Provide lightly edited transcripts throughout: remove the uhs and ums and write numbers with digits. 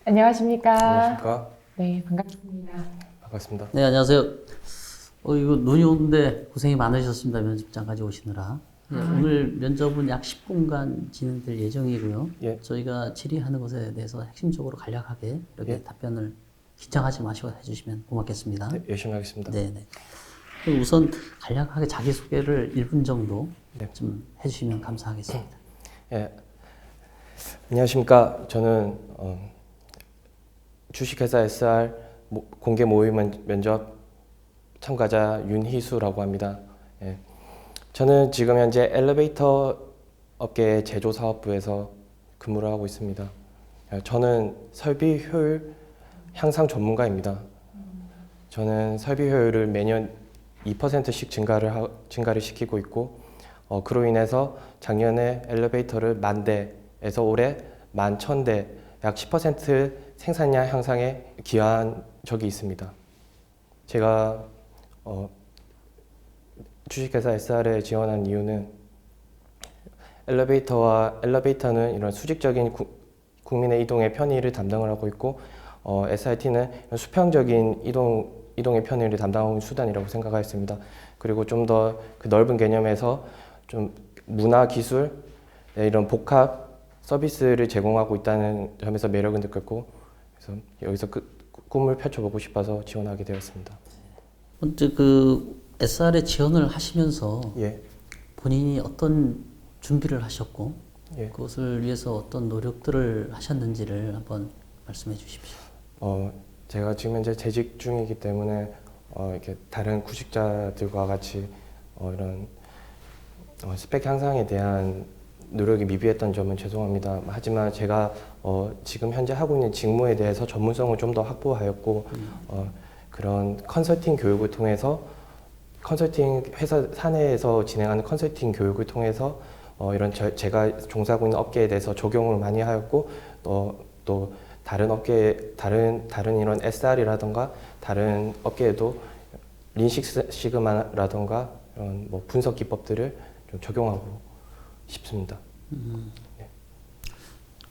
안녕하십니까? 안녕하십니까? 네, 반갑습니다. 반갑습니다. 네, 안녕하세요. 이거 눈이 오는데 고생이 많으셨습니다. 면접장까지 오시느라. 네, 오늘 면접은 약 10분간 진행될 예정이고요. 예. 저희가 질의하는 것에 대해서 핵심적으로 간략하게 이렇게 예. 답변을 긴장하지 마시고 해주시면 고맙겠습니다. 네, 열심히 하겠습니다. 네네. 그럼 우선 간략하게 자기소개를 1분 정도 네. 좀 해주시면 감사하겠습니다. 예. 안녕하십니까? 저는 주식회사 SR 공개 모의 면접 참가자 윤희수라고 합니다. 예. 저는 지금 현재 엘리베이터 업계 제조사업부에서 근무를 하고 있습니다. 저는 설비 효율 향상 전문가입니다. 저는 설비 효율을 매년 2%씩 증가를 시키고 있고, 그로 인해서 작년에 엘리베이터를 10,000대에서 올해 11,000대, 약 10% 생산량 향상에 기여한 적이 있습니다. 제가 주식회사 SR에 지원한 이유는 엘리베이터는 이런 수직적인 국민의 이동의 편의를 담당을 하고 있고, SRT는 수평적인 이동의 편의를 담당하는 수단이라고 생각하였습니다. 그리고 좀 더 그 넓은 개념에서 좀 문화, 기술, 이런 복합 서비스를 제공하고 있다는 점에서 매력을 느꼈고, 그래서 여기서 꿈을 펼쳐보고 싶어서 지원하게 되었습니다. 먼저 SR에 지원을 하시면서 예, 본인이 어떤 준비를 하셨고 예. 그것을 위해서 어떤 노력들을 하셨는지를 한번 말씀해 주십시오. 제가 지금 현재 재직 중이기 때문에 이렇게 다른 구직자들과 같이 이런 스펙 향상에 대한 노력이 미비했던 점은 죄송합니다. 하지만 제가 지금 현재 하고 있는 직무에 대해서 전문성을 좀 더 확보하였고, 그런 컨설팅 교육을 통해서 컨설팅 회사 사내에서 진행하는 컨설팅 교육을 통해서 이런 제가 종사하고 있는 업계에 대해서 적용을 많이 하였고, 또 다른 이런 SR이라던가 다른 업계에도 린식시그마라던가 이런 뭐 분석 기법들을 좀 적용하고 싶습니다.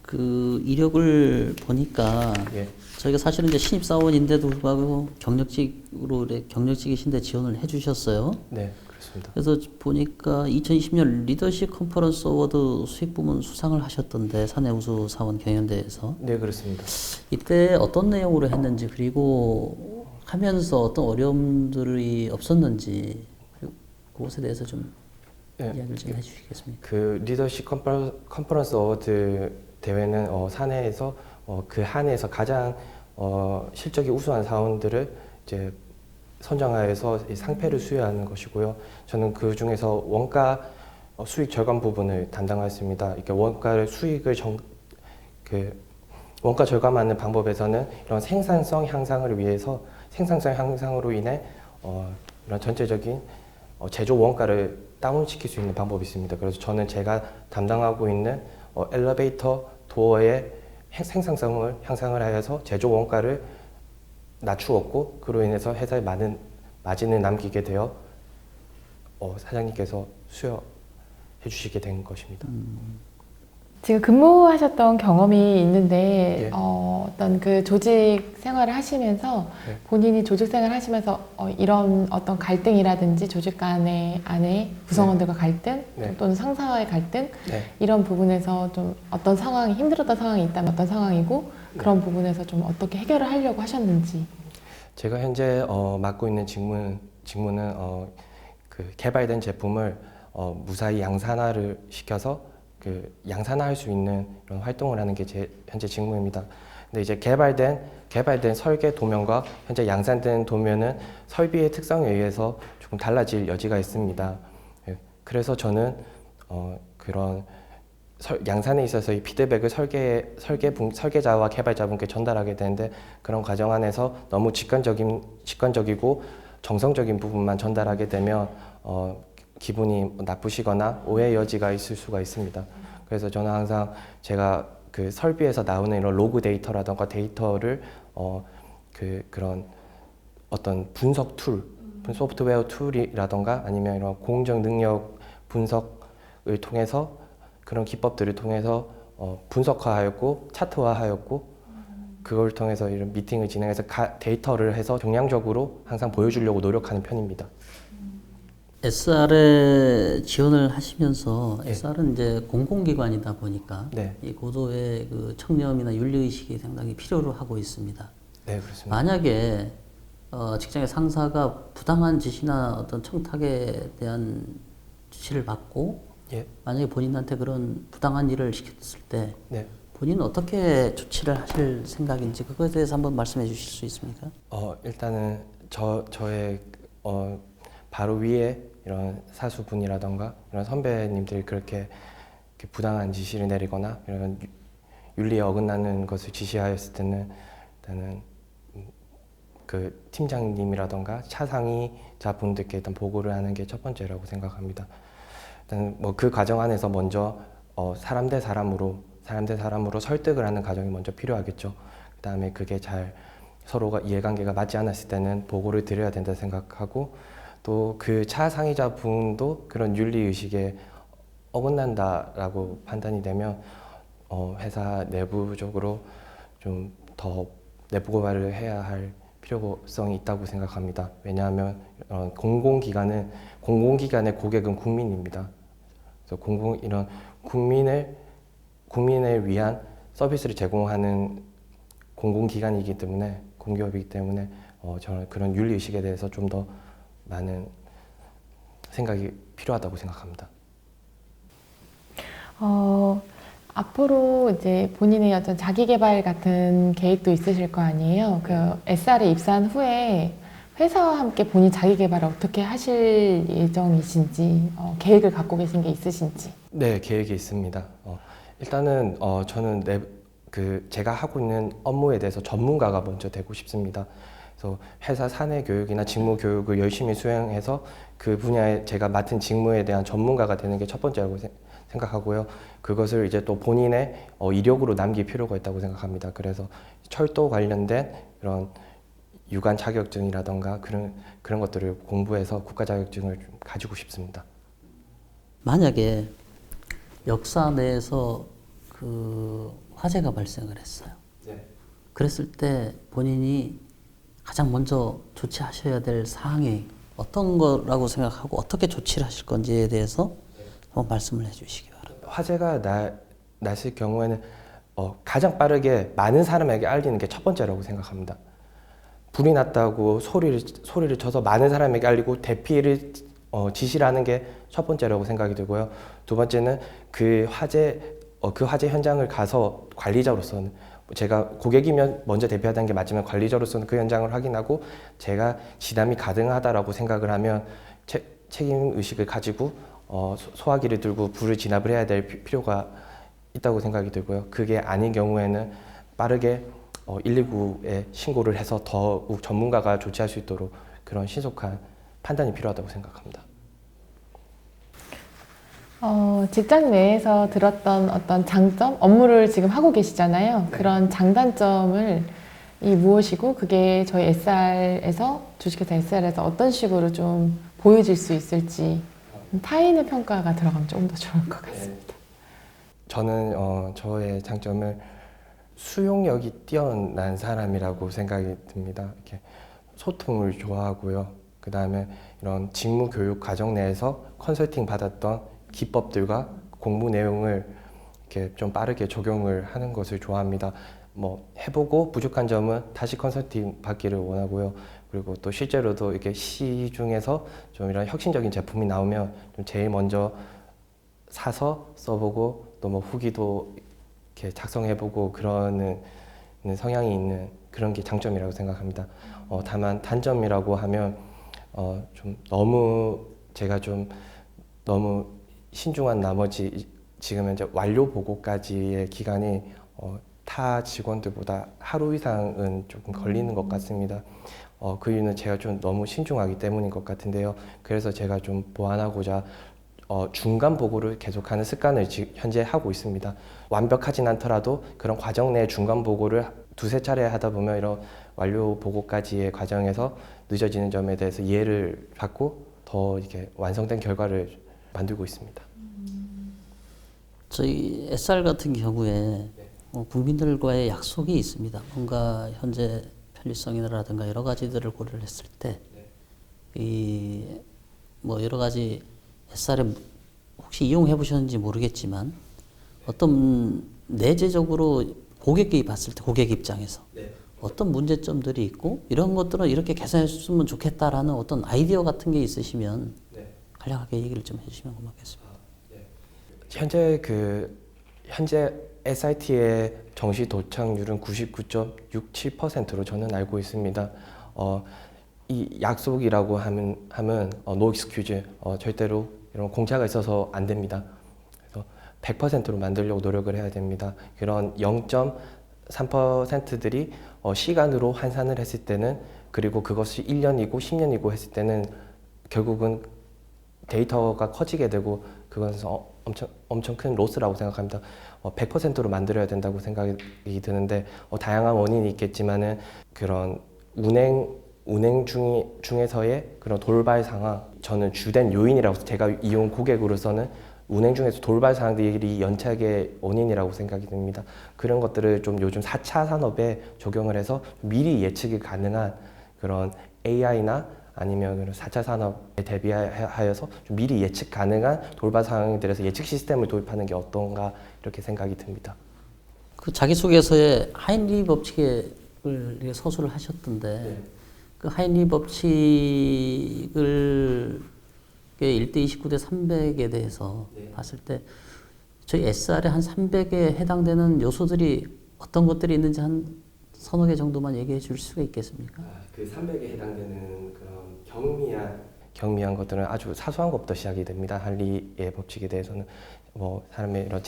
그 이력을 보니까 예, 저희가 사실은 이제 신입사원인데도 불구하고 경력직이신데 지원을 해주셨어요. 네, 그렇습니다. 그래서 보니까 2020년 리더십 컨퍼런스 어워드 수익부문 수상을 하셨던데 사내 우수 사원 경연대회에서 네, 그렇습니다. 이때 어떤 내용으로 했는지 그리고 하면서 어떤 어려움들이 없었는지 그리고 그것에 대해서 좀 네, 이야기를 좀 해주시겠습니까? 그 리더십 컨퍼런스 어워드 대회는 사내에서 그 한 해에서 가장 실적이 우수한 사원들을 이제 선정하여서 이 상패를 수여하는 것이고요. 저는 그 중에서 원가 수익 절감 부분을 담당하였습니다. 이렇게 원가 절감하는 방법에서는 이런 생산성 향상으로 인해 이런 전체적인 제조 원가를 다운시킬 수 있는 방법이 있습니다. 그래서 저는 제가 담당하고 있는 엘리베이터 도어의 생산성을 향상을 하여서 제조 원가를 낮추었고, 그로 인해서 회사에 많은 마진을 남기게 되어 사장님께서 수여해 주시게 된 것입니다. 지금 근무하셨던 경험이 있는데 예. 어떤 그 조직 생활을 하시면서 네. 본인이 조직 생활을 하시면서 이런 어떤 갈등이라든지 조직 안에 구성원들과 갈등 네. 또는 상사와의 갈등 네. 이런 부분에서 좀 어떤 상황이 힘들었던 상황이 있다면 어떤 상황이고 그런 부분에서 좀 어떻게 해결을 하려고 하셨는지. 제가 현재 맡고 있는 직무는 그 개발된 제품을 무사히 양산화를 시켜서 그 양산화할 수 있는 이런 활동을 하는 게 제 현재 직무입니다. 근데 이제 개발된 설계 도면과 현재 양산된 도면은 설비의 특성에 의해서 조금 달라질 여지가 있습니다. 예, 그래서 저는 그런 양산에 있어서 이 피드백을 설계자와 개발자분께 전달하게 되는데, 그런 과정 안에서 너무 직관적이고 정성적인 부분만 전달하게 되면 기분이 나쁘시거나 오해 여지가 있을 수가 있습니다. 그래서 저는 항상 제가 그 설비에서 나오는 이런 로그 데이터라던가 데이터를 그런 어떤 분석 툴, 소프트웨어 툴이라던가 아니면 이런 공정 능력 분석을 통해서 그런 기법들을 통해서 분석화하였고 차트화하였고 그걸 통해서 이런 미팅을 진행해서 데이터를 해서 정량적으로 항상 보여주려고 노력하는 편입니다. SR에 지원을 하시면서 네. SR은 이제 공공기관이다 보니까 네. 이 고도의 그 청렴이나 윤리의식이 상당히 필요로 하고 있습니다. 네, 그렇습니다. 만약에 직장의 상사가 부당한 지시나 어떤 청탁에 대한 지시를 받고 예. 만약에 본인한테 그런 부당한 일을 시켰을 때 네. 본인은 어떻게 조치를 하실 생각인지 그거에 대해서 한번 말씀해 주실 수 있습니까? 일단은 저의 바로 위에 이런 사수분이라던가 이런 선배님들이 그렇게 부당한 지시를 내리거나 이런 윤리에 어긋나는 것을 지시하였을 때는 일단은 그 팀장님이라던가 차상위자 분들께 일단 보고를 하는 게 첫 번째라고 생각합니다. 일단 뭐 그 과정 안에서 먼저 사람 대 사람으로 설득을 하는 과정이 먼저 필요하겠죠. 그다음에 그게 잘 서로가 이해관계가 맞지 않았을 때는 보고를 드려야 된다 생각하고 또 그 차상위자 분도 그런 윤리의식에 어긋난다라고 판단이 되면 회사 내부적으로 좀 더 내부 고발을 해야 할 필요성이 있다고 생각합니다. 왜냐하면 공공기관의 고객은 국민입니다. 그래서 이런 국민을 위한 서비스를 제공하는 공공기관이기 때문에 공기업이기 때문에 저는 그런 윤리의식에 대해서 좀 더 많은 생각이 필요하다고 생각합니다. 앞으로 이제 본인의 어떤 자기 개발 같은 계획도 있으실 거 아니에요? 그 SR에 입사한 후에 회사와 함께 본인 자기 개발을 어떻게 하실 예정이신지, 계획을 갖고 계신 게 있으신지. 네, 계획이 있습니다. 일단은 저는 제가 하고 있는 업무에 대해서 전문가가 먼저 되고 싶습니다. 그래서 회사 사내 교육이나 직무 교육을 열심히 수행해서 그 분야에 제가 맡은 직무에 대한 전문가가 되는 게 첫 번째라고 생각하고요. 그것을 이제 또 본인의 이력으로 남길 필요가 있다고 생각합니다. 그래서 철도 관련된 이런 유관 자격증이라던가 그런 것들을 공부해서 국가 자격증을 좀 가지고 싶습니다. 만약에 역사 내에서 그 화재가 발생을 했어요. 네. 그랬을 때 본인이 가장 먼저 조치하셔야 될 사항이 어떤 거라고 생각하고 어떻게 조치를 하실 건지에 대해서 한번 말씀을 해주시기 바랍니다. 화재가 났을 경우에는 가장 빠르게 많은 사람에게 알리는 게 첫 번째라고 생각합니다. 불이 났다고 소리를 쳐서 많은 사람에게 알리고 대피를 지시를 하는 게 첫 번째라고 생각이 들고요. 두 번째는 그 화재 현장을 가서 관리자로서는 제가 고객이면 먼저 대피하다는 게 맞지만 관리자로서는 그 현장을 확인하고 제가 진담이 가능하다라고 생각을 하면 책임 의식을 가지고 소화기를 들고 불을 진압을 해야 될 필요가 있다고 생각이 들고요. 그게 아닌 경우에는 빠르게 119에 신고를 해서 더욱 전문가가 조치할 수 있도록 그런 신속한 판단이 필요하다고 생각합니다. 직장 내에서 들었던 어떤 장점, 업무를 지금 하고 계시잖아요. 네. 그런 장단점을 무엇이고 그게 저희 SR에서 주식회사 SR에서 어떤 식으로 좀 보여질 수 있을지 타인의 평가가 들어가면 조금 더 좋을 것 같습니다. 저는 저의 장점을 수용력이 뛰어난 사람이라고 생각이 듭니다. 이렇게 소통을 좋아하고요. 그 다음에 이런 직무 교육 과정 내에서 컨설팅 받았던 기법들과 공부 내용을 이렇게 좀 빠르게 적용을 하는 것을 좋아합니다. 뭐 해보고 부족한 점은 다시 컨설팅 받기를 원하고요. 그리고 또 실제로도 이렇게 시중에서 좀 이런 혁신적인 제품이 나오면 좀 제일 먼저 사서 써보고 또 뭐 후기도 이렇게 작성해보고 그러는 성향이 있는 그런 게 장점이라고 생각합니다. 다만 단점이라고 하면 좀 제가 좀 너무 신중한 나머지 지금 현재 완료 보고까지의 기간이 타 직원들보다 하루 이상은 조금 걸리는 것 같습니다. 그 이유는 제가 좀 너무 신중하기 때문인 것 같은데요. 그래서 제가 좀 보완하고자 중간 보고를 계속하는 습관을 현재 하고 있습니다. 완벽하진 않더라도 그런 과정 내 중간 보고를 두세 차례 하다 보면 이런 완료 보고까지의 과정에서 늦어지는 점에 대해서 이해를 받고 더 이렇게 완성된 결과를 만들고 있습니다. 저희 SR 같은 경우에 국민들과의 약속이 있습니다. 뭔가 현재 편리성이라든가 여러 가지들을 고려를 했을 때, 이 뭐 여러 가지 SRM 혹시 이용해 보셨는지 모르겠지만 어떤 내재적으로 고객이 봤을 때 고객 입장에서 어떤 문제점들이 있고 이런 것들은 이렇게 개선했으면 좋겠다라는 어떤 아이디어 같은 게 있으시면 간략하게 얘기를 좀 해주시면 고맙겠습니다. 현재 SIT의 정시 도착률은 99.67%로 저는 알고 있습니다. 이 약속이라고 하면 no excuse, 절대로 이런 공차가 있어서 안 됩니다. 그래서 100%로 만들려고 노력을 해야 됩니다. 그런 0.3%들이 시간으로 환산을 했을 때는, 그리고 그것이 1년이고 10년이고 했을 때는 결국은 데이터가 커지게 되고 그것은 엄청 큰 로스라고 생각합니다. 100%로 만들어야 된다고 생각이 드는데, 다양한 원인이 있겠지만은 그런 운행 중에서의 그런 돌발 상황, 저는 주된 요인이라고, 제가 이용 고객으로서는 운행 중에서 돌발 상황들이 연착의 원인이라고 생각이 듭니다. 그런 것들을 좀 요즘 4차 산업에 적용을 해서 미리 예측이 가능한 그런 AI나 아니면 4차 산업에 대비하여서 좀 미리 예측 가능한 돌발 상황들에서 예측 시스템을 도입하는 게 어떤가, 이렇게 생각이 듭니다. 그 자기소개서에 하인리 법칙을 서술을 하셨던데, 그 하인리 법칙을 1대 29대 300에 대해서 봤을 때 저희 SR에 한 300에 해당되는 요소들이 어떤 것들이 있는지 한 서너 개 정도만 얘기해 줄 수가 있겠습니까? 그 300에 해당되는 그런 경미한 것들은 아주 사소한 것부터 시작이 됩니다. 할리의 법칙에 대해서는 사람의 이런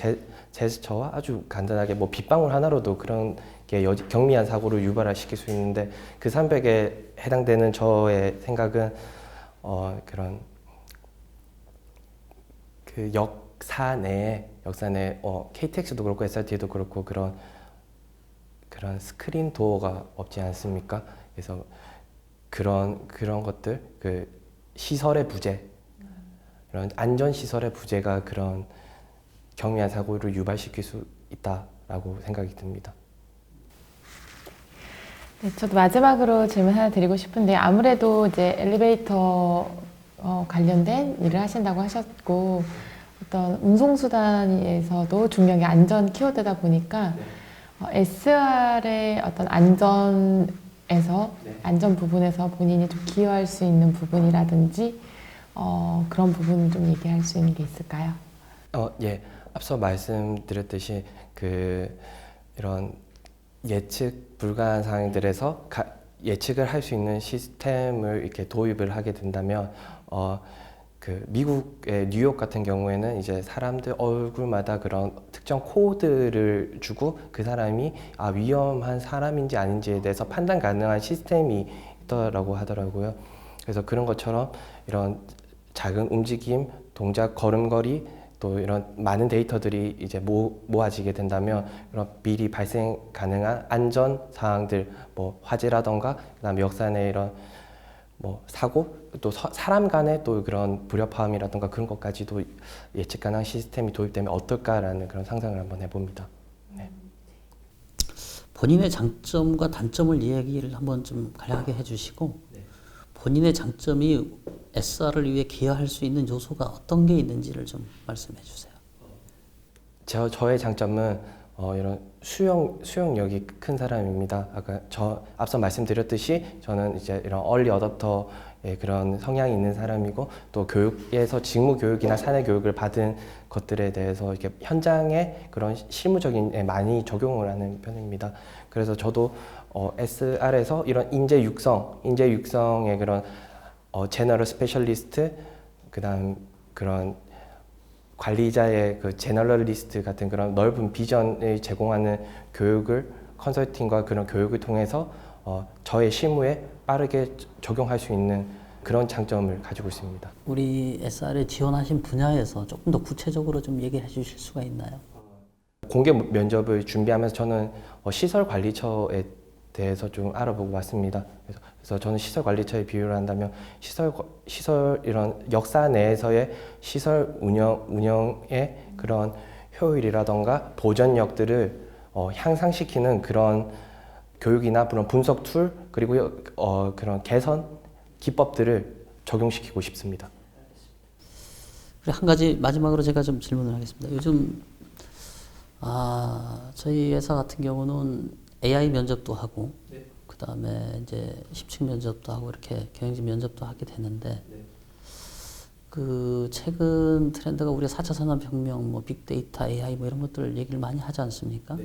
제스처와 아주 간단하게 빗방울 하나로도 그런 게 경미한 사고를 유발시킬 수 있는데, 그 300에 해당되는 저의 생각은 그런 그 역사 내에 KTX도 그렇고 SRT도 그렇고 그런 스크린 도어가 없지 않습니까? 그래서 그런 것들, 그 시설의 부재, 그런 안전 시설의 부재가 그런 경미한 사고를 유발시킬 수 있다라고 생각이 듭니다. 네, 저도 마지막으로 질문 하나 드리고 싶은데, 아무래도 이제 엘리베이터 관련된 일을 하신다고 하셨고, 어떤 운송수단에서도 중요한 게 안전 키워드다 보니까 SR의 어떤 안전 부분에서 본인이 좀 기여할 수 있는 부분이라든지 그런 부분 좀 얘기할 수 있는 게 있을까요? 예, 앞서 말씀드렸듯이 이런 예측 불가한 상황들에서 예측을 할 수 있는 시스템을 이렇게 도입을 하게 된다면, 그 미국의 뉴욕 같은 경우에는 이제 사람들 얼굴마다 그런 특정 코드를 주고 그 사람이 위험한 사람인지 아닌지에 대해서 판단 가능한 시스템이 있더라고 하더라고요. 그래서 그런 것처럼 이런 작은 움직임, 동작, 걸음걸이, 또 이런 많은 데이터들이 이제 모아지게 된다면 이런 미리 발생 가능한 안전 사항들, 화재라던가 그다음에 역사 내 이런 사고, 또 사람 간의 또 그런 불협화음이라던가 그런 것까지도 예측 가능한 시스템이 도입되면 어떨까라는 그런 상상을 한번 해봅니다. 네. 본인의 장점과 단점을 이야기를 한번 좀 간략하게 해주시고, 본인의 장점이 SR을 위해 기여할 수 있는 요소가 어떤 게 있는지를 좀 말씀해 주세요. 저의 장점은 이런 수용력이 큰 사람입니다. 앞서 말씀드렸듯이 저는 이제 이런 얼리 어댑터의 그런 성향이 있는 사람이고, 또 교육에서 직무 교육이나 사내 교육을 받은 것들에 대해서 이렇게 현장에 그런 실무적인 많이 적용을 하는 편입니다. 그래서 저도 SR에서 이런 인재 육성의 그런 제너럴 스페셜리스트, 그다음 그런 관리자의 그 제너럴리스트 같은 그런 넓은 비전을 제공하는 교육을, 컨설팅과 그런 교육을 통해서 저의 실무에 빠르게 적용할 수 있는 그런 장점을 가지고 있습니다. 우리 SR에 지원하신 분야에서 조금 더 구체적으로 좀 얘기해 주실 수가 있나요? 공개 면접을 준비하면서 저는 시설 관리처에 대해서 좀 알아보고 왔습니다. 그래서 저는 시설 관리처에 비유를 한다면 시설 이런 역사 내에서의 시설 운영의 그런 효율이라던가 보전력들을 향상시키는 그런 교육이나 그런 분석 툴 그리고 그런 개선 기법들을 적용시키고 싶습니다. 그리고 한 가지 마지막으로 제가 좀 질문을 하겠습니다. 요즘 저희 회사 같은 경우는 AI 면접도 하고 그 다음에 이제 10층 면접도 하고 이렇게 경영진 면접도 하게 되는데 그 최근 트렌드가 우리가 4차 산업혁명, 뭐 빅데이터, AI 뭐 이런 것들 얘기를 많이 하지 않습니까?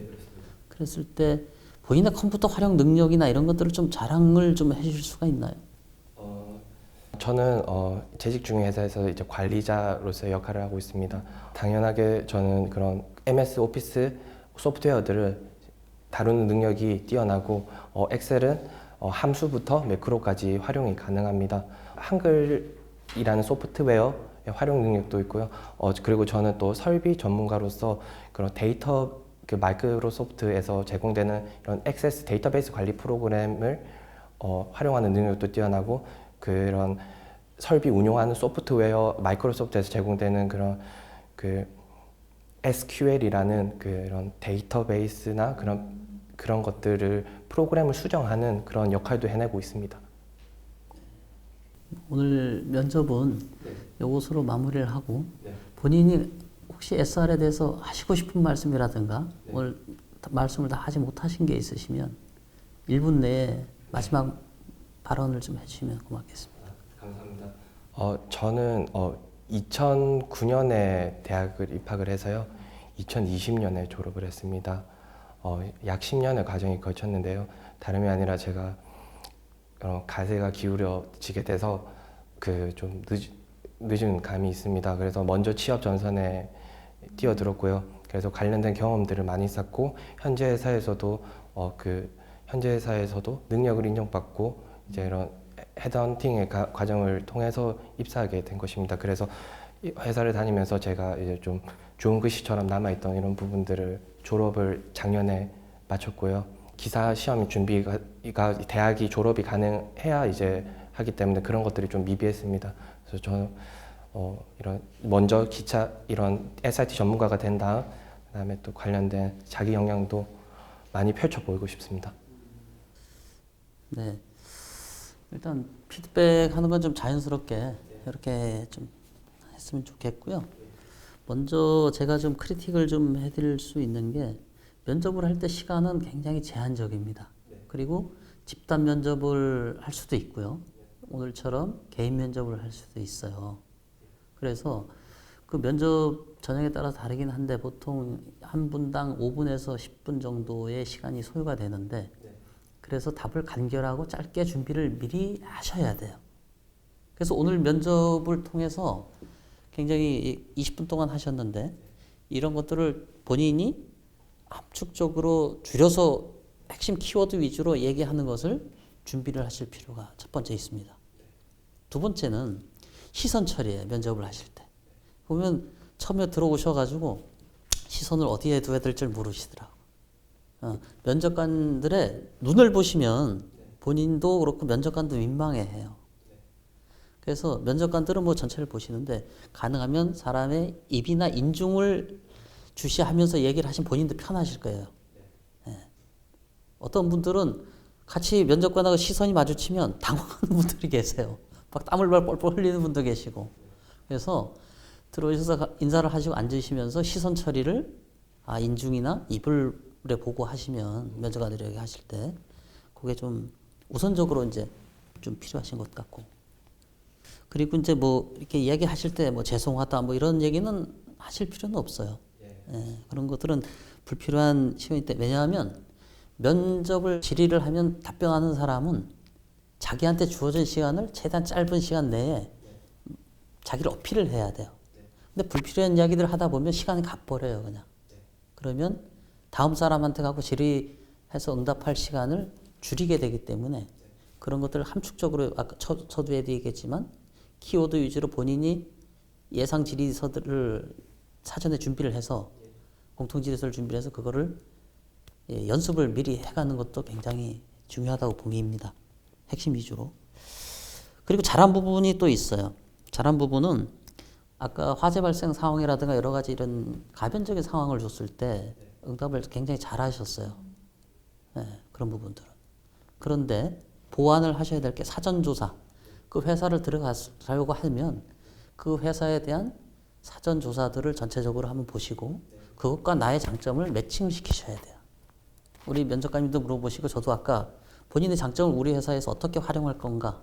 그랬을 때 본인의 컴퓨터 활용 능력이나 이런 것들을 좀 자랑을 좀 해주실 수가 있나요? 저는 재직 중인 회사에서 이제 관리자로서의 역할을 하고 있습니다. 당연하게 저는 그런 MS 오피스 소프트웨어들을 다루는 능력이 뛰어나고 엑셀은 함수부터 매크로까지 활용이 가능합니다. 한글이라는 소프트웨어의 활용 능력도 있고요. 그리고 저는 또 설비 전문가로서 그런 데이터 그 마이크로소프트에서 제공되는 이런 액세스 데이터베이스 관리 프로그램을 활용하는 능력도 뛰어나고 그런 설비 운용하는 소프트웨어 마이크로소프트에서 제공되는 그런 그 SQL이라는 그런 데이터베이스나 그런 것들을 프로그램을 수정하는 그런 역할도 해내고 있습니다. 오늘 면접은 이것으로 마무리를 하고 본인이 혹시 SR에 대해서 하시고 싶은 말씀이라든가 오늘 말씀을 다 하지 못하신 게 있으시면 1분 내에 마지막 발언을 좀 해주시면 고맙겠습니다. 감사합니다. 저는 2009년에 대학을 입학을 해서요. 2020년에 졸업을 했습니다. 약 10년의 과정이 걸쳤는데요. 다름이 아니라 제가 가세가 기울어지게 돼서 그 좀 늦은 감이 있습니다. 그래서 먼저 취업 전선에 뛰어들었고요. 그래서 관련된 경험들을 많이 쌓고 현재 회사에서도 능력을 인정받고 이제 이런 헤드헌팅의 과정을 통해서 입사하게 된 것입니다. 그래서 회사를 다니면서 제가 이제 좀 좋은 글씨처럼 남아있던 이런 부분들을 졸업을 작년에 마쳤고요. 기사 시험 준비가 대학이 졸업이 가능해야 이제 하기 때문에 그런 것들이 좀 미비했습니다. 그래서 저는 이런 먼저 기차 이런 SIT 전문가가 된 다음 그다음에 또 관련된 자기 역량도 많이 펼쳐 보이고 싶습니다. 네. 일단 피드백 하는 건 좀 자연스럽게 이렇게 좀 했으면 좋겠고요. 먼저 제가 좀 크리틱을 좀 해드릴 수 있는 게 면접을 할 때 시간은 굉장히 제한적입니다. 그리고 집단 면접을 할 수도 있고요. 오늘처럼 개인 면접을 할 수도 있어요. 그래서 그 면접 전형에 따라 다르긴 한데 보통 한 분당 5분에서 10분 정도의 시간이 소요가 되는데 그래서 답을 간결하고 짧게 준비를 미리 하셔야 돼요. 그래서 오늘 면접을 통해서 굉장히 20분 동안 하셨는데 이런 것들을 본인이 함축적으로 줄여서 핵심 키워드 위주로 얘기하는 것을 준비를 하실 필요가 첫 번째 있습니다. 두 번째는 시선 처리에 면접을 하실 때 보면 처음에 들어오셔가지고 시선을 어디에 둬야 될지 모르시더라고요. 면접관들의 눈을 보시면 본인도 그렇고 면접관도 민망해해요. 그래서 면접관들은 뭐 전체를 보시는데 가능하면 사람의 입이나 인중을 주시하면서 얘기를 하시면 본인도 편하실 거예요. 네. 어떤 분들은 같이 면접관하고 시선이 마주치면 당황하는 분들이 계세요. 막 땀을 뻘뻘 흘리는 분도 계시고. 그래서 들어오셔서 인사를 하시고 앉으시면서 시선 처리를 인중이나 입을 보고 하시면 면접관들에게 하실 때 그게 좀 우선적으로 이제 좀 필요하신 것 같고. 그리고 이제 뭐 이렇게 이야기하실 때 뭐 죄송하다 뭐 이런 얘기는 하실 필요는 없어요. 예, 그런 것들은 불필요한 시간이 때 왜냐하면 면접을 질의를 하면 답변하는 사람은 자기한테 주어진 시간을 최대한 짧은 시간 내에 자기를 어필을 해야 돼요. 근데 불필요한 이야기들을 하다 보면 시간이 가버려요, 그냥. 그러면 다음 사람한테 가고 질의해서 응답할 시간을 줄이게 되기 때문에 그런 것들을 함축적으로 아까 서두에 얘기했지만 키워드 위주로 본인이 예상 질의서들을 사전에 준비를 해서 공통 질의서를 준비를 해서 그거를 연습을 미리 해가는 것도 굉장히 중요하다고 봅니다. 핵심 위주로. 그리고 잘한 부분이 또 있어요. 잘한 부분은 아까 화재 발생 상황이라든가 여러 가지 이런 가변적인 상황을 줬을 때 응답을 굉장히 잘 하셨어요. 네, 그런 부분들은. 그런데 보완을 하셔야 될 게 사전조사. 그 회사를 들어가려고 하면 그 회사에 대한 사전조사들을 전체적으로 한번 보시고 그것과 나의 장점을 매칭을 시키셔야 돼요. 우리 면접관님도 물어보시고 저도 아까 본인의 장점을 우리 회사에서 어떻게 활용할 건가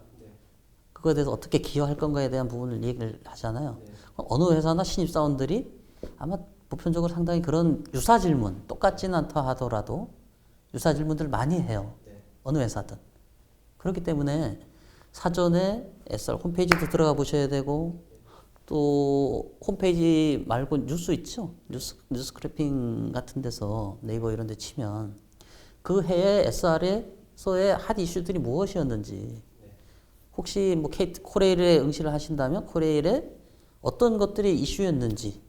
그거에 대해서 어떻게 기여할 건가에 대한 부분을 얘기를 하잖아요. 어느 회사나 신입사원들이 아마 보편적으로 상당히 그런 유사 질문, 똑같지는 않다 하더라도 유사 질문들을 많이 해요. 어느 회사든. 그렇기 때문에 사전에 SR 홈페이지도 들어가 보셔야 되고 또 홈페이지 말고 뉴스 있죠? 뉴스 스크래핑 같은 데서 네이버 이런 데 치면 그 해에 SR에서의 핫 이슈들이 무엇이었는지 혹시 뭐 코레일에 응시를 하신다면 코레일에 어떤 것들이 이슈였는지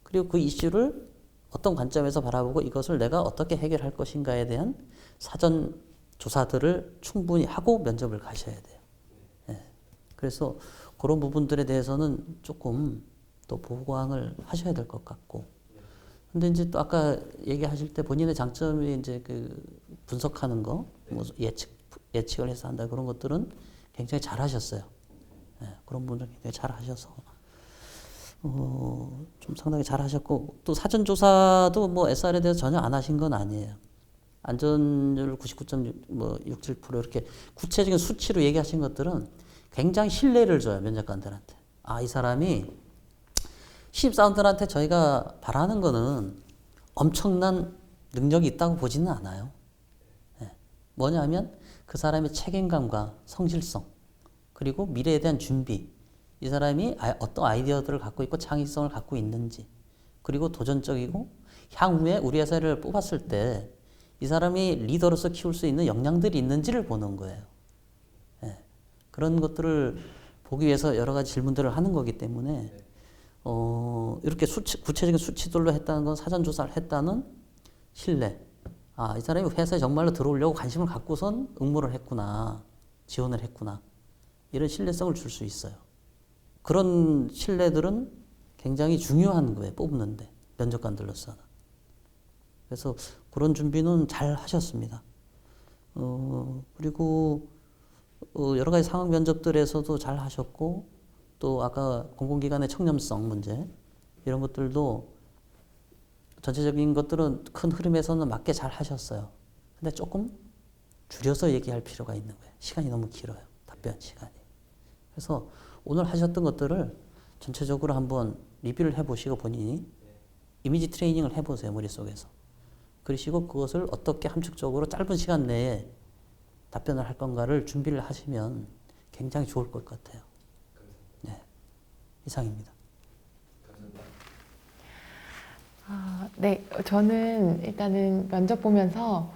그리고 그 이슈를 어떤 관점에서 바라보고 이것을 내가 어떻게 해결할 것인가에 대한 사전 조사들을 충분히 하고 면접을 가셔야 돼요. 네. 그래서 그런 부분들에 대해서는 조금 또 보강을 하셔야 될 것 같고. 근데 이제 또 아까 얘기하실 때 본인의 장점이 이제 그 분석하는 거, 뭐 예측을 해서 한다 그런 것들은 굉장히 잘 하셨어요. 네. 그런 부분들 굉장히 잘 하셔서. 좀 상당히 잘 하셨고, 또 사전조사도 뭐 SR에 대해서 전혀 안 하신 건 아니에요. 안전율 99.67% 이렇게 구체적인 수치로 얘기하신 것들은 굉장히 신뢰를 줘요, 면접관들한테. 아, 이 사람이 신입사원들한테 저희가 바라는 거는 엄청난 능력이 있다고 보지는 않아요. 네. 뭐냐면 그 사람의 책임감과 성실성, 그리고 미래에 대한 준비, 이 사람이 어떤 아이디어들을 갖고 있고 창의성을 갖고 있는지, 그리고 도전적이고 향후에 우리 회사를 뽑았을 때 이 사람이 리더로서 키울 수 있는 역량들이 있는지를 보는 거예요. 네. 그런 것들을 보기 위해서 여러 가지 질문들을 하는 거기 때문에 이렇게 구체적인 수치들로 했다는 건 사전조사를 했다는 신뢰. 아, 이 사람이 회사에 정말로 들어오려고 관심을 갖고선 응모를 했구나, 지원을 했구나, 이런 신뢰성을 줄 수 있어요. 그런 신뢰들은 굉장히 중요한 거예요, 뽑는데, 면접관들로서는. 그래서 그런 준비는 잘 하셨습니다. 그리고 여러 가지 상황 면접들에서도 잘 하셨고, 또 아까 공공기관의 청렴성 문제, 이런 것들도 전체적인 것들은 큰 흐름에서는 맞게 잘 하셨어요. 근데 조금 줄여서 얘기할 필요가 있는 거예요. 시간이 너무 길어요, 답변 시간이. 그래서 오늘 하셨던 것들을 전체적으로 한번 리뷰를 해보시고 본인이 이미지 트레이닝을 해보세요, 머릿속에서. 그러시고 그것을 어떻게 함축적으로 짧은 시간 내에 답변을 할 건가를 준비를 하시면 굉장히 좋을 것 같아요. 네, 이상입니다. 네, 저는 일단은 면접 보면서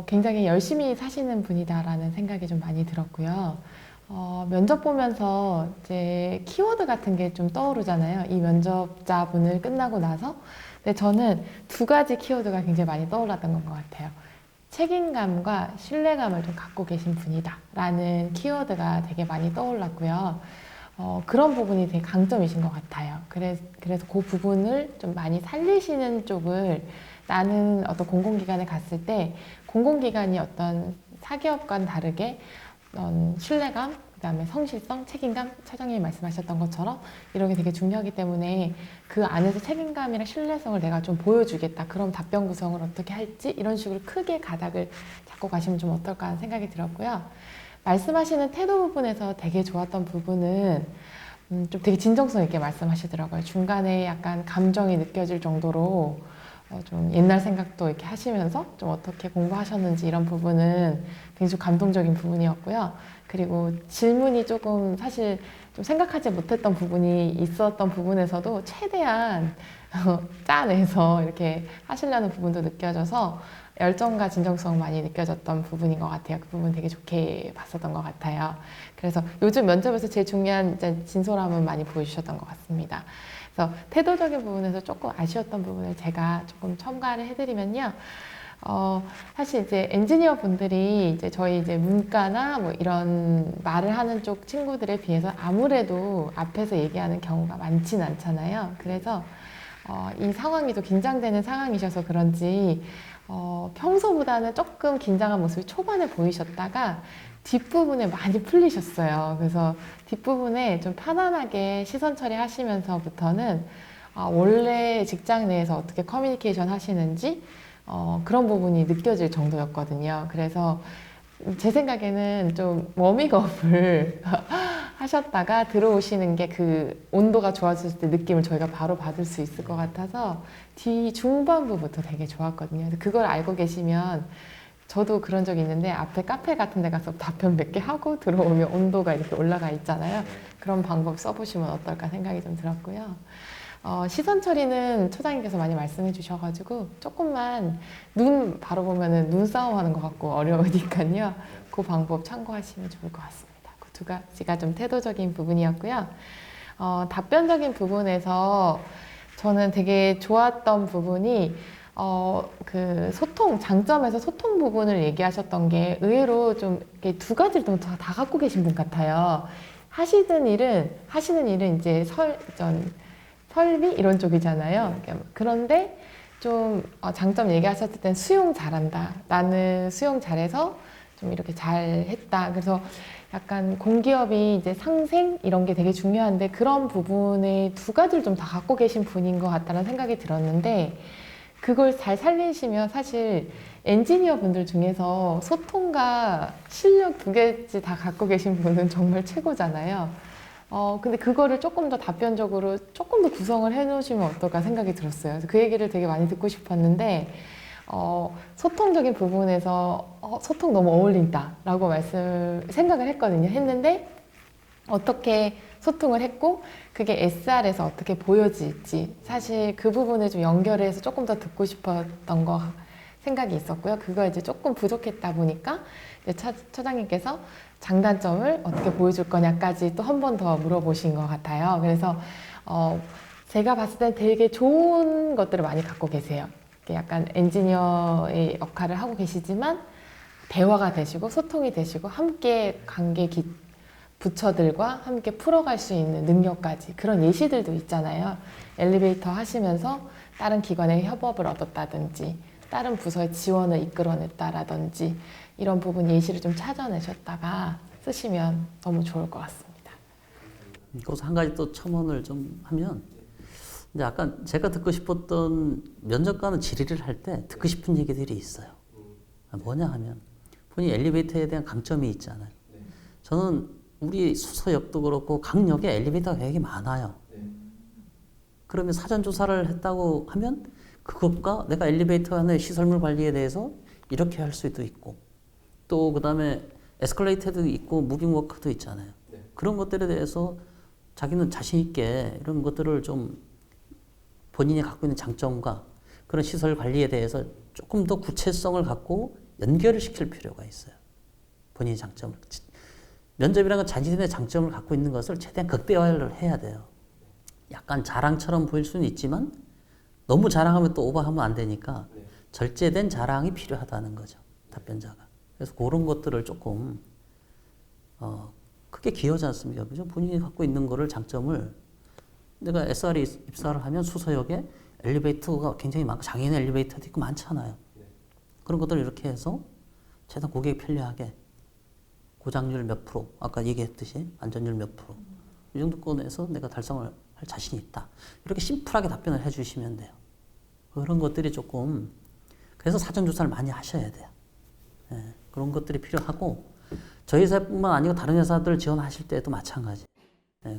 굉장히 열심히 사시는 분이다라는 생각이 좀 많이 들었고요. 면접 보면서 이제 키워드 같은 게 좀 떠오르잖아요. 이 면접자분을 끝나고 나서. 근데 저는 두 가지 키워드가 굉장히 많이 떠올랐던 것 같아요. 책임감과 신뢰감을 좀 갖고 계신 분이다 라는 키워드가 되게 많이 떠올랐고요. 그런 부분이 되게 강점이신 것 같아요. 그래서 그 부분을 좀 많이 살리시는 쪽을 나는 어떤 공공기관에 갔을 때 공공기관이 어떤 사기업과는 다르게 신뢰감, 그다음에 성실성, 책임감, 차장님이 말씀하셨던 것처럼 이런 게 되게 중요하기 때문에 그 안에서 책임감이랑 신뢰성을 내가 좀 보여주겠다. 그럼 답변 구성을 어떻게 할지 이런 식으로 크게 가닥을 잡고 가시면 좀 어떨까 하는 생각이 들었고요. 말씀하시는 태도 부분에서 되게 좋았던 부분은 좀 되게 진정성 있게 말씀하시더라고요. 중간에 약간 감정이 느껴질 정도로 좀 옛날 생각도 이렇게 하시면서 좀 어떻게 공부하셨는지 이런 부분은 굉장히 좀 감동적인 부분이었고요. 그리고 질문이 조금 사실 좀 생각하지 못했던 부분이 있었던 부분에서도 최대한 짜내서 이렇게 하시려는 부분도 느껴져서 열정과 진정성 많이 느껴졌던 부분인 것 같아요. 그 부분 되게 좋게 봤었던 것 같아요. 그래서 요즘 면접에서 제일 중요한 이제 진솔함은 많이 보여주셨던 것 같습니다. 그래서 태도적인 부분에서 조금 아쉬웠던 부분을 제가 조금 첨가를 해드리면요. 사실 이제 엔지니어 분들이 이제 저희 이제 문과나 뭐 이런 말을 하는 쪽 친구들에 비해서 아무래도 앞에서 얘기하는 경우가 많진 않잖아요. 그래서 이 상황이 좀 긴장되는 상황이셔서 그런지 평소보다는 조금 긴장한 모습이 초반에 보이셨다가 뒷부분에 많이 풀리셨어요. 그래서 뒷부분에 좀 편안하게 시선 처리하시면서부터는 원래 직장 내에서 어떻게 커뮤니케이션 하시는지 그런 부분이 느껴질 정도였거든요. 그래서 제 생각에는 좀 워밍업을 하셨다가 들어오시는 게 그 온도가 좋아졌을 때 느낌을 저희가 바로 받을 수 있을 것 같아서 뒤 중반부부터 되게 좋았거든요. 그걸 알고 계시면 저도 그런 적이 있는데 앞에 카페 같은 데 가서 답변 몇 개 하고 들어오면 온도가 이렇게 올라가 있잖아요. 그런 방법 써보시면 어떨까 생각이 좀 들었고요. 시선 처리는 처장님께서 많이 말씀해 주셔가지고 조금만 눈 바로 보면은 눈싸움 하는 것 같고 어려우니까요. 그 방법 참고하시면 좋을 것 같습니다. 그 두 가지가 좀 태도적인 부분이었고요. 답변적인 부분에서 저는 되게 좋았던 부분이 그 소통, 장점에서 소통 부분을 얘기하셨던 게 의외로 좀 이렇게 두 가지를 다 갖고 계신 분 같아요. 하시는 일은 이제 설비 이런 쪽이잖아요. 그런데 좀 장점 얘기하셨을 땐 수용 잘한다. 나는 수용 잘해서 좀 이렇게 잘했다. 그래서 약간 공기업이 이제 상생 이런 게 되게 중요한데 그런 부분에 두 가지를 좀 다 갖고 계신 분인 것 같다는 생각이 들었는데 그걸 잘 살리시면 사실 엔지니어 분들 중에서 소통과 실력 두 개지 다 갖고 계신 분은 정말 최고잖아요. 근데 그거를 조금 더 답변적으로 조금 더 구성을 해 놓으시면 어떨까 생각이 들었어요. 그래서 그 얘기를 되게 많이 듣고 싶었는데, 소통적인 부분에서 소통 너무 어울린다라고 생각을 했는데, 어떻게 소통을 했고, 그게 SR에서 어떻게 보여질지, 사실 그 부분을 좀 연결해서 조금 더 듣고 싶었던 생각이 있었고요. 그거 이제 조금 부족했다 보니까, 이제 처장님께서 장단점을 어떻게 보여줄 거냐까지 또 한 번 더 물어보신 것 같아요. 그래서 제가 봤을 때 되게 좋은 것들을 많이 갖고 계세요. 약간 엔지니어의 역할을 하고 계시지만 대화가 되시고 소통이 되시고 함께 부처들과 함께 풀어갈 수 있는 능력까지 그런 예시들도 있잖아요. 엘리베이터 하시면서 다른 기관의 협업을 얻었다든지 다른 부서의 지원을 이끌어냈다라든지 이런 부분 예시를 좀 찾아내셨다가 쓰시면 너무 좋을 것 같습니다. 거기서 한 가지 또 첨언을 좀 하면 이제 아까 제가 듣고 싶었던 면접관은 질의를 할 때 듣고 싶은 얘기들이 있어요. 뭐냐 하면 본인 엘리베이터에 대한 강점이 있잖아요. 저는 우리 수서역도 그렇고 강역에 엘리베이터가 되게 많아요. 그러면 사전 조사를 했다고 하면 그것과 내가 엘리베이터 안에 시설물 관리에 대해서 이렇게 할 수도 있고 또 그다음에 에스컬레이터도 있고 무빙워크도 있잖아요. 그런 것들에 대해서 자기는 자신 있게 이런 것들을 좀 본인이 갖고 있는 장점과 그런 시설 관리에 대해서 조금 더 구체성을 갖고 연결을 시킬 필요가 있어요. 본인의 장점을. 면접이라는 건 자신의 장점을 갖고 있는 것을 최대한 극대화를 해야 돼요. 약간 자랑처럼 보일 수는 있지만 너무 자랑하면 또 오버하면 안 되니까 절제된 자랑이 필요하다는 거죠. 답변자가. 그래서 그런 것들을 조금 크게 기여하지 않습니까? 그죠? 본인이 갖고 있는 거를 장점을 내가 SR에 입사를 하면 수서역에 엘리베이터가 굉장히 많고 장애인 엘리베이터도 있고 많잖아요. 그런 것들을 이렇게 해서 최대한 고객이 편리하게 고장률 몇 프로, 아까 얘기했듯이 안전율 몇 프로 이 정도권에서 내가 달성을 할 자신이 있다. 이렇게 심플하게 답변을 해주시면 돼요. 그런 것들이 조금 그래서 사전조사를 많이 하셔야 돼요. 그런 것들이 필요하고 저희 회사뿐만 아니고 다른 회사들 지원하실 때도 마찬가지.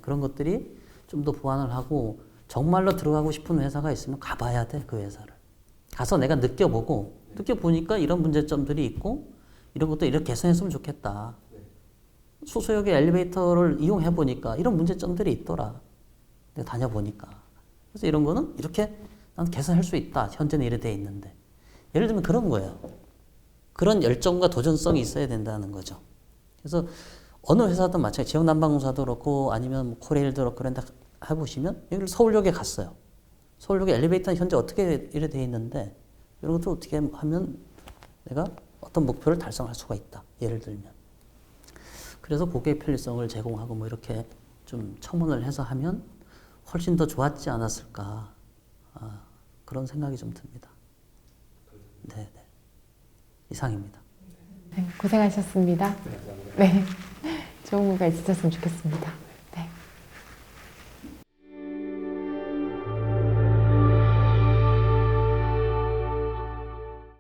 그런 것들이 좀 더 보완을 하고 정말로 들어가고 싶은 회사가 있으면 가봐야 돼, 그 회사를. 가서 내가 느껴보니까 이런 문제점들이 있고 이런 것도 이렇게 개선했으면 좋겠다. 수소역의 엘리베이터를 이용해보니까 이런 문제점들이 있더라. 내가 다녀보니까. 그래서 이런 거는 이렇게 난 개선할 수 있다. 현재는 이래 돼 있는데. 예를 들면 그런 거예요. 그런 열정과 도전성이 있어야 된다는 거죠. 그래서 어느 회사든 마찬가지, 지역난방공사도 그렇고 아니면 뭐 코레일도 그렇고 그런 데 해보시면 여기를 서울역에 갔어요. 서울역에 엘리베이터는 현재 어떻게 이래 돼 있는데 이런 것들 어떻게 하면 내가 어떤 목표를 달성할 수가 있다. 예를 들면. 그래서 고객 편리성을 제공하고 뭐 이렇게 좀 첨언을 해서 하면 훨씬 더 좋았지 않았을까 그런 생각이 좀 듭니다. 네, 네. 이상입니다. 네, 고생하셨습니다. 네, 좋은 결과 있으셨으면 좋겠습니다.